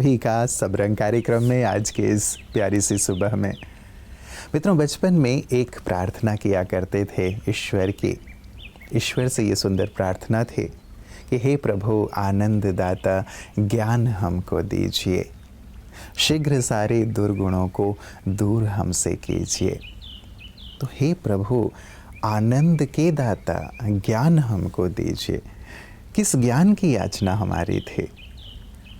भी का सबरंग कार्यक्रम में आज के इस प्यारी सी सुबह में मित्रों, बचपन में एक प्रार्थना किया करते थे ईश्वर से ये सुंदर प्रार्थना थी कि हे प्रभु आनंद दाता ज्ञान हमको दीजिए, शीघ्र सारे दुर्गुणों को दूर हमसे कीजिए। तो हे प्रभु आनंद के दाता ज्ञान हमको दीजिए। किस ज्ञान की याचना हमारी थी?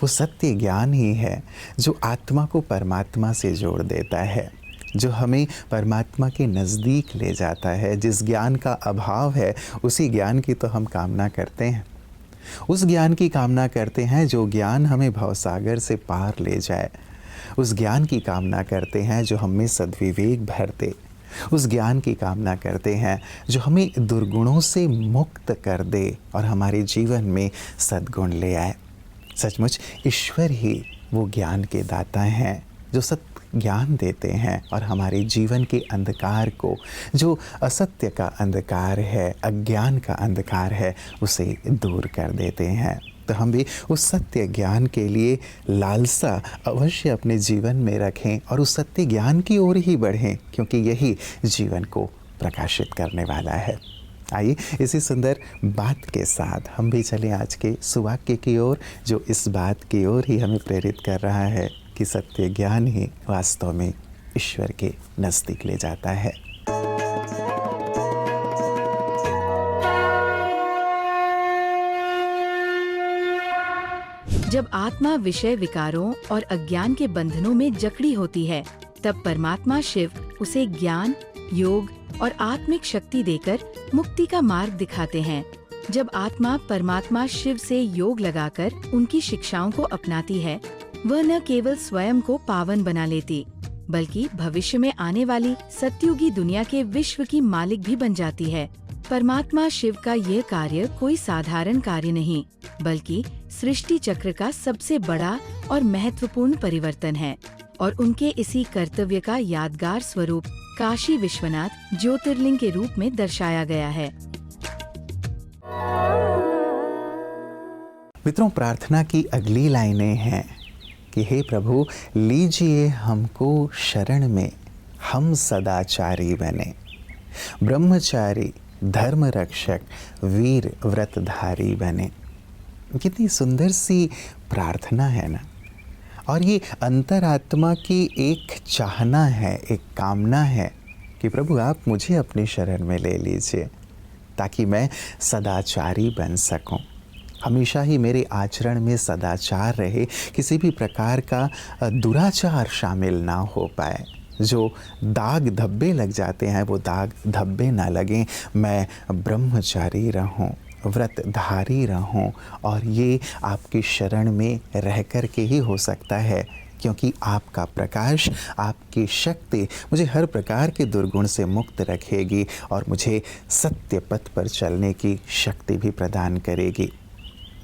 वो सत्य ज्ञान ही है जो आत्मा को परमात्मा से जोड़ देता है, जो हमें परमात्मा के नज़दीक ले जाता है। जिस ज्ञान का अभाव है उसी ज्ञान की तो हम कामना करते हैं, उस ज्ञान की कामना करते हैं जो ज्ञान हमें भवसागर से पार ले जाए। उस ज्ञान की कामना करते हैं जो हमें सद्विवेक भर दे। उस ज्ञान की कामना करते हैं जो हमें दुर्गुणों से मुक्त कर दे और हमारे जीवन में सद्गुण ले आए। सचमुच ईश्वर ही वो ज्ञान के दाता हैं जो सत्य ज्ञान देते हैं और हमारे जीवन के अंधकार को, जो असत्य का अंधकार है, अज्ञान का अंधकार है, उसे दूर कर देते हैं। तो हम भी उस सत्य ज्ञान के लिए लालसा अवश्य अपने जीवन में रखें और उस सत्य ज्ञान की ओर ही बढ़ें, क्योंकि यही जीवन को प्रकाशित करने वाला है। आइए इसी सुंदर बात के साथ हम भी चलें आज के सुवाक्य की ओर, जो इस बात की ओर ही हमें प्रेरित कर रहा है कि सत्य ज्ञान ही वास्तव में ईश्वर के नज़दीक ले जाता है। जब आत्मा विषय विकारों और अज्ञान के बंधनों में जकड़ी होती है, तब परमात्मा शिव उसे ज्ञान, योग और आत्मिक शक्ति देकर मुक्ति का मार्ग दिखाते हैं। जब आत्मा परमात्मा शिव से योग लगाकर उनकी शिक्षाओं को अपनाती है, वह न केवल स्वयं को पावन बना लेती, बल्कि भविष्य में आने वाली सतयुगी दुनिया के विश्व की मालिक भी बन जाती है। परमात्मा शिव का यह कार्य कोई साधारण कार्य नहीं, बल्कि सृष्टि चक्र का सबसे बड़ा और महत्वपूर्ण परिवर्तन है और उनके इसी कर्तव्य का यादगार स्वरूप काशी विश्वनाथ ज्योतिर्लिंग के रूप में दर्शाया गया है। मित्रों, प्रार्थना की अगली लाइनें हैं कि हे प्रभु लीजिए हमको शरण में, हम सदाचारी बने, ब्रह्मचारी, धर्म रक्षक, वीर व्रतधारी बने। कितनी सुंदर सी प्रार्थना है ना। और ये अंतरात्मा की एक चाहना है, एक कामना है कि प्रभु आप मुझे अपनी शरण में ले लीजिए ताकि मैं सदाचारी बन सकूं। हमेशा ही मेरे आचरण में सदाचार रहे, किसी भी प्रकार का दुराचार शामिल ना हो पाए। जो दाग धब्बे लग जाते हैं वो दाग धब्बे ना लगें। मैं ब्रह्मचारी रहूं, व्रतधारी रहूं, और ये आपकी शरण में रह कर के ही हो सकता है, क्योंकि आपका प्रकाश, आपकी शक्ति मुझे हर प्रकार के दुर्गुण से मुक्त रखेगी और मुझे सत्य पथ पर चलने की शक्ति भी प्रदान करेगी।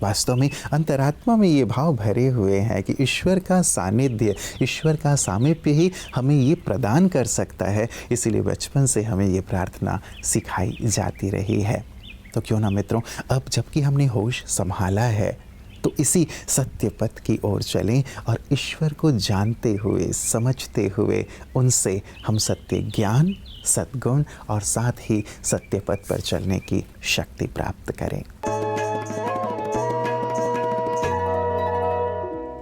वास्तव में अंतरात्मा में ये भाव भरे हुए हैं कि ईश्वर का सानिध्य, ईश्वर का सामीप्य ही हमें ये प्रदान कर सकता है। इसीलिए बचपन से हमें ये प्रार्थना सिखाई जाती रही है। तो क्यों ना मित्रों, अब जबकि हमने होश संभाला है तो इसी सत्य पथ की ओर चलें और ईश्वर को जानते हुए, समझते हुए उनसे हम सत्य ज्ञान, सद्गुण और साथ ही सत्य पथ पर चलने की शक्ति प्राप्त करें।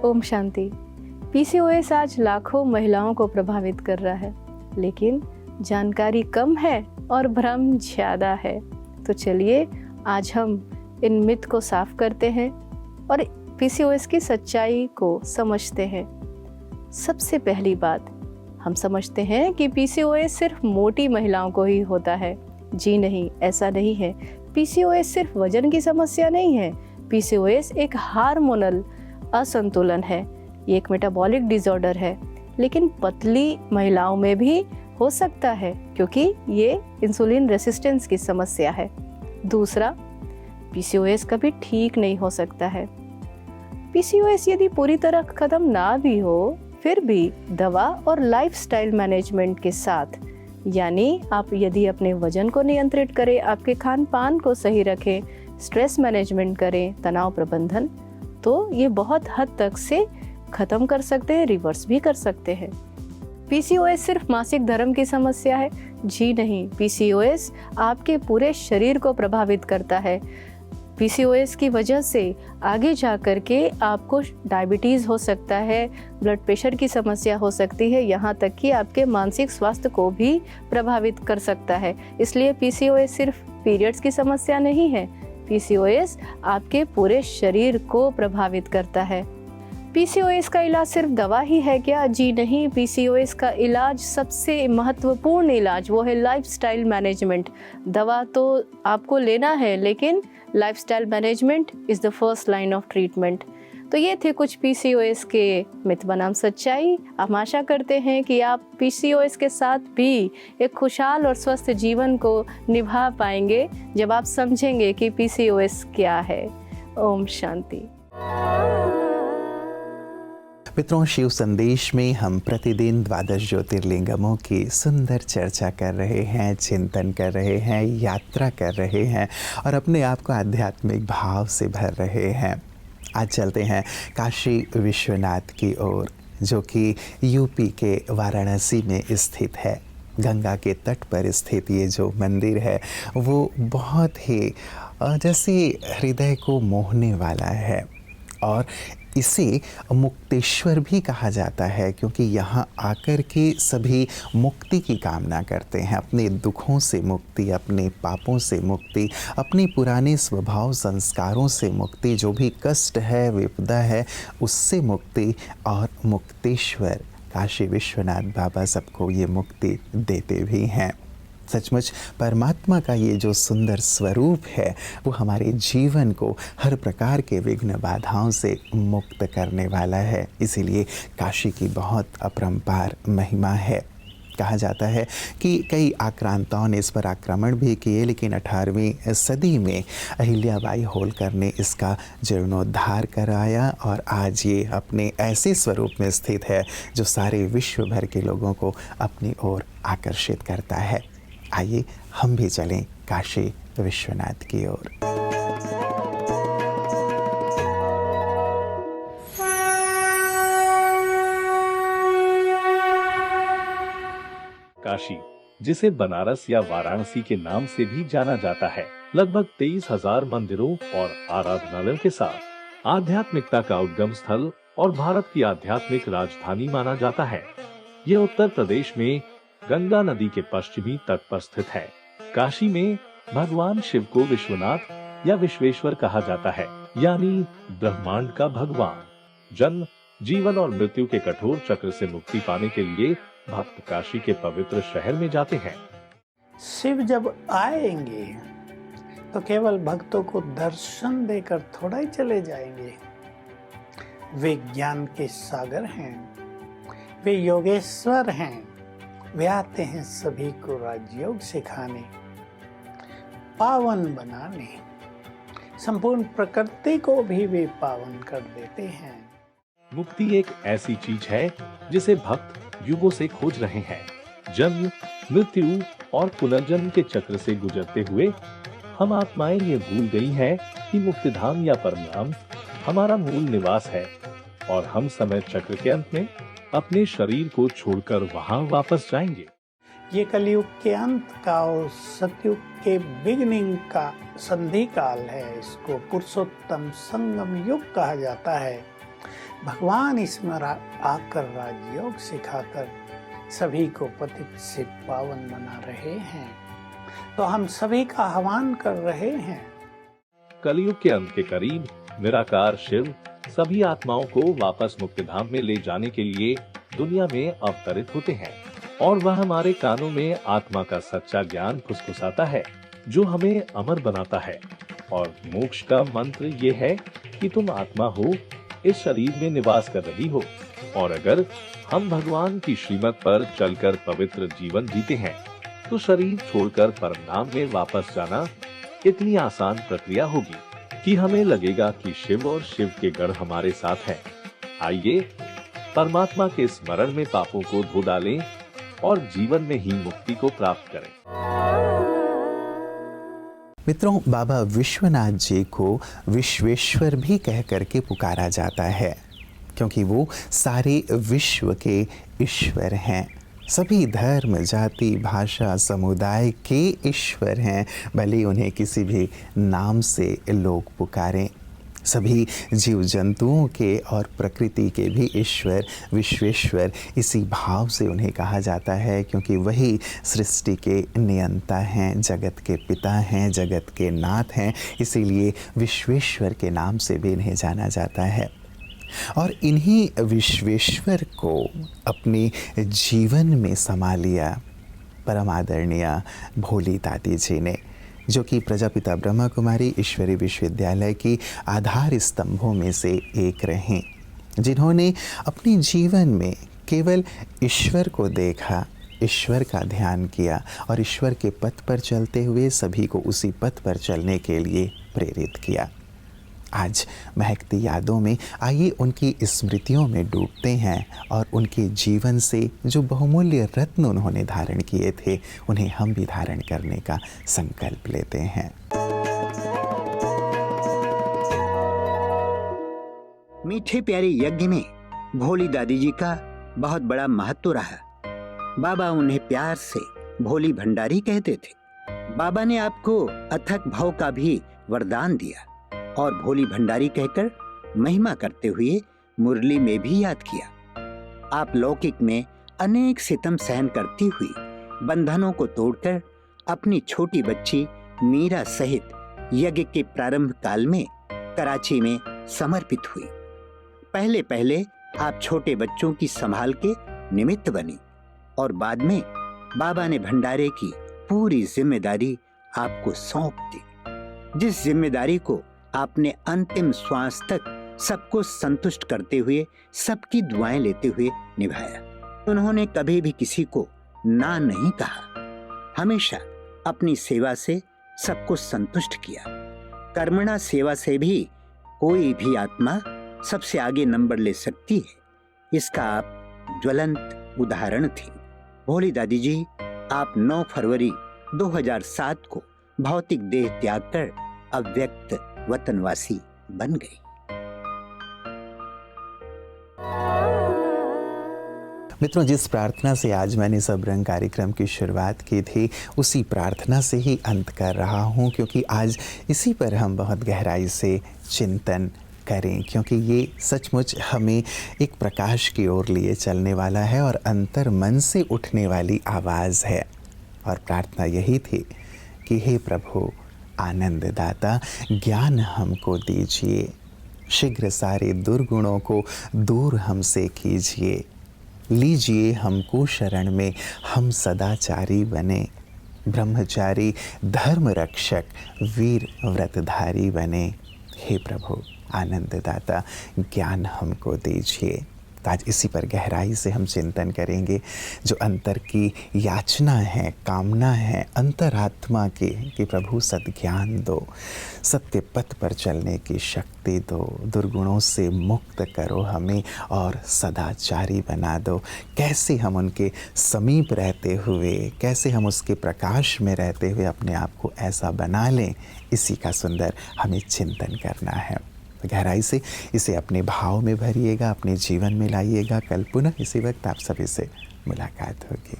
ओम शांति। पीसीओएस आज लाखों महिलाओं को प्रभावित कर रहा है, लेकिन जानकारी कम है और भ्रम ज़्यादा है। तो चलिए आज हम इन मिथ को साफ करते हैं और पीसीओएस की सच्चाई को समझते हैं। सबसे पहली बात, हम समझते हैं कि पीसीओएस सिर्फ मोटी महिलाओं को ही होता है। जी नहीं, ऐसा नहीं है। पीसीओएस सिर्फ वजन की समस्या नहीं है। पीसीओएस एक हार्मोनल असंतुलन है, ये एक मेटाबॉलिक डिसऑर्डर है, लेकिन पतली महिलाओं में भी हो सकता है क्योंकि ये इंसुलिन रेसिस्टेंस की समस्या है। दूसरा, पीसीओएस कभी ठीक नहीं हो सकता है। पीसीओएस यदि पूरी तरह खत्म ना भी हो, फिर भी दवा और लाइफस्टाइल मैनेजमेंट के साथ, यानी आप यदि अपने वजन को नियंत्रित करें, आपके खान पान को सही रखें, स्ट्रेस मैनेजमेंट करें, तनाव प्रबंधन, तो ये बहुत हद तक से खत्म कर सकते हैं, रिवर्स भी कर सकते हैं। पीसीओएस सिर्फ मासिक धर्म की समस्या है? जी नहीं, पीसीओएस आपके पूरे शरीर को प्रभावित करता है। पीसीओएस की वजह से आगे जा कर के आपको डायबिटीज़ हो सकता है, ब्लड प्रेशर की समस्या हो सकती है, यहाँ तक कि आपके मानसिक स्वास्थ्य को भी प्रभावित कर सकता है। इसलिए पीसीओएस सिर्फ पीरियड्स की समस्या नहीं है, पीसीओएस आपके पूरे शरीर को प्रभावित करता है। पीसीओएस का इलाज सिर्फ दवा ही है क्या? जी नहीं, पीसीओएस का इलाज, सबसे महत्वपूर्ण इलाज वो है लाइफस्टाइल मैनेजमेंट। दवा तो आपको लेना है, लेकिन lifestyle management is the first line of treatment. तो ये थे कुछ पीसीओएस के मिथ बनाम सच्चाई। हम आशा करते हैं कि आप पीसीओएस के साथ भी एक खुशहाल और स्वस्थ जीवन को निभा पाएंगे जब आप समझेंगे कि पीसीओएस क्या है। ओम शांति। मित्रों, शिव संदेश में हम प्रतिदिन 12 ज्योतिर्लिंगमों की सुंदर चर्चा कर रहे हैं, चिंतन कर रहे हैं, यात्रा कर रहे हैं और अपने आप को आध्यात्मिक भाव से भर रहे हैं। आज चलते हैं काशी विश्वनाथ की ओर, जो कि यूपी के वाराणसी में स्थित है। गंगा के तट पर स्थित ये जो मंदिर है वो बहुत ही जैसे हृदय को मोहने वाला है और इसे मुक्तेश्वर भी कहा जाता है, क्योंकि यहाँ आकर के सभी मुक्ति की कामना करते हैं, अपने दुखों से मुक्ति, अपने पापों से मुक्ति, अपने पुराने स्वभाव संस्कारों से मुक्ति, जो भी कष्ट है, विपदा है, उससे मुक्ति। और मुक्तेश्वर काशी विश्वनाथ बाबा सबको ये मुक्ति देते भी हैं। सचमुच परमात्मा का ये जो सुंदर स्वरूप है वो हमारे जीवन को हर प्रकार के विघ्न बाधाओं से मुक्त करने वाला है। इसीलिए काशी की बहुत अपरंपार महिमा है। कहा जाता है कि कई आक्रांताओं ने इस पर आक्रमण भी किए, लेकिन 18वीं सदी में अहिल्याबाई होलकर ने इसका जीर्णोद्धार कराया और आज ये अपने ऐसे स्वरूप में स्थित है जो सारे विश्व भर के लोगों को अपनी ओर आकर्षित करता है। आइए हम भी चलें काशी विश्वनाथ की ओर। काशी, जिसे बनारस या वाराणसी के नाम से भी जाना जाता है, लगभग 23,000 मंदिरों और आराधनालयों के साथ आध्यात्मिकता का उद्गम स्थल और भारत की आध्यात्मिक राजधानी माना जाता है। यह उत्तर प्रदेश में गंगा नदी के पश्चिमी तट पर स्थित है। काशी में भगवान शिव को विश्वनाथ या विश्वेश्वर कहा जाता है, यानी ब्रह्मांड का भगवान। जन्म, जीवन और मृत्यु के कठोर चक्र से मुक्ति पाने के लिए भक्त काशी के पवित्र शहर में जाते हैं। शिव जब आएंगे तो केवल भक्तों को दर्शन देकर थोड़ा ही चले जाएंगे। वे ज्ञान के सागर हैं, वे योगेश्वर हैं। वे आते हैं सभी को राजयोग सिखाने, पावन बनाने, संपूर्ण प्रकृति को भी वे पावन कर देते हैं। मुक्ति एक ऐसी चीज है जिसे भक्त युगों से खोज रहे हैं। जन्म, मृत्यु और पुनर्जन्म के चक्र से गुजरते हुए हम आत्माएं ये भूल गई हैं कि मुक्तिधाम या परमधाम हमारा मूल निवास है और हम समय चक्र के अंत में अपने शरीर को छोड़कर वहां वापस जाएंगे। ये कलयुग के अंत का और सतयुग के बिगनिंग का संधि काल है। इसको पुरुषोत्तम संगम युग कहा जाता है। भगवान इसमें आकर राजयोग सिखाकर सभी को पतित से पावन बना रहे हैं, तो हम सभी का आह्वान कर रहे हैं। कलयुग के अंत के करीब निराकार शिव सभी आत्माओं को वापस मुक्तिधाम में ले जाने के लिए दुनिया में अवतरित होते हैं और वह हमारे कानों में आत्मा का सच्चा ज्ञान फुसफुसाता है, जो हमें अमर बनाता है। और मोक्ष का मंत्र ये है कि तुम आत्मा हो, इस शरीर में निवास कर रही हो, और अगर हम भगवान की श्रीमत पर चलकर पवित्र जीवन जीते हैं तो शरीर छोड़कर परमधाम में वापस जाना इतनी आसान प्रक्रिया होगी कि हमें लगेगा कि शिव और शिव के गण हमारे साथ हैं। आइए परमात्मा के स्मरण में पापों को धो डालें और जीवन में ही मुक्ति को प्राप्त करें। मित्रों, बाबा विश्वनाथ जी को विश्वेश्वर भी कह करके पुकारा जाता है। क्योंकि वो सारे विश्व के ईश्वर हैं। सभी धर्म, जाति, भाषा, समुदाय के ईश्वर हैं, भले उन्हें किसी भी नाम से लोग पुकारें। सभी जीव जंतुओं के और प्रकृति के भी ईश्वर, विश्वेश्वर, इसी भाव से उन्हें कहा जाता है, क्योंकि वही सृष्टि के नियंता हैं, जगत के पिता हैं, जगत के नाथ हैं। इसीलिए विश्वेश्वर के नाम से भी इन्हें जाना जाता है। और इन्हीं विश्वेश्वर को अपने जीवन में समा लिया परम आदरणीय भोली दादी जी ने, जो कि प्रजापिता ब्रह्मा कुमारी ईश्वरीय विश्वविद्यालय की आधार स्तंभों में से एक रहीं, जिन्होंने अपने जीवन में केवल ईश्वर को देखा, ईश्वर का ध्यान किया और ईश्वर के पथ पर चलते हुए सभी को उसी पथ पर चलने के लिए प्रेरित किया। आज महकती यादों में आइए उनकी स्मृतियों में डूबते हैं और उनके जीवन से जो बहुमूल्य रत्न उन्होंने धारण किए थे, उन्हें हम भी धारण करने का संकल्प लेते हैं। मीठे प्यारे यज्ञ में भोली दादी जी का बहुत बड़ा महत्व रहा। बाबा उन्हें प्यार से भोली भंडारी कहते थे। बाबा ने आपको अथक भाव का भी वरदान दिया और भोली भंडारी कहकर महिमा करते हुए मुरली में भी याद किया। आप लौकिक में अनेक सितम सहन करती हुई बंधनों को तोड़कर अपनी छोटी बच्ची मीरा सहित यज्ञ के प्रारंभ काल में कराची में समर्पित हुई। पहले पहले आप छोटे बच्चों की संभाल के निमित्त बनी और बाद में बाबा ने भंडारे की पूरी जिम्मेदारी आपको सौंप दी, जिस जिम्मेदारी को आपने अंतिम श्वास तक सबको संतुष्ट करते हुए, सबकी दुआएं लेते हुए निभाया। उन्होंने कभी भी किसी को ना नहीं कहा, हमेशा अपनी सेवा से सबको संतुष्ट किया। कर्मणा सेवा से भी कोई भी आत्मा सबसे आगे नंबर ले सकती है, इसका आप ज्वलंत उदाहरण थी। भोली दादी जी, आप 9 फरवरी 2007 को भौतिक देह त्याग कर अव्यक्त वतनवासी बन गई। मित्रों, जिस प्रार्थना से आज मैंने सबरंग कार्यक्रम की शुरुआत की थी, उसी प्रार्थना से ही अंत कर रहा हूं, क्योंकि आज इसी पर हम बहुत गहराई से चिंतन करें, क्योंकि ये सचमुच हमें एक प्रकाश की ओर लिए चलने वाला है और अंतर मन से उठने वाली आवाज़ है। और प्रार्थना यही थी कि हे प्रभु आनंद दाता, ज्ञान हमको दीजिए, शीघ्र सारे दुर्गुणों को दूर हमसे कीजिए, लीजिए हमको शरण में, हम सदाचारी बने, ब्रह्मचारी, धर्म रक्षक, वीर व्रतधारी बने। हे प्रभु आनंददाता, ज्ञान हमको दीजिए। तो आज इसी पर गहराई से हम चिंतन करेंगे। जो अंतर की याचना है, कामना है अंतरात्मा की, कि प्रभु सद्ज्ञान दो, सत्य पथ पर चलने की शक्ति दो, दुर्गुणों से मुक्त करो हमें और सदाचारी बना दो। कैसे हम उनके समीप रहते हुए, कैसे हम उसके प्रकाश में रहते हुए अपने आप को ऐसा बना लें, इसी का सुंदर हमें चिंतन करना है। गहराई से इसे अपने भाव में भरिएगा, अपने जीवन में लाइएगा। कल पुनः इसी वक्त आप सभी से मुलाकात होगी।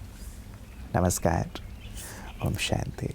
नमस्कार, ओम शांति।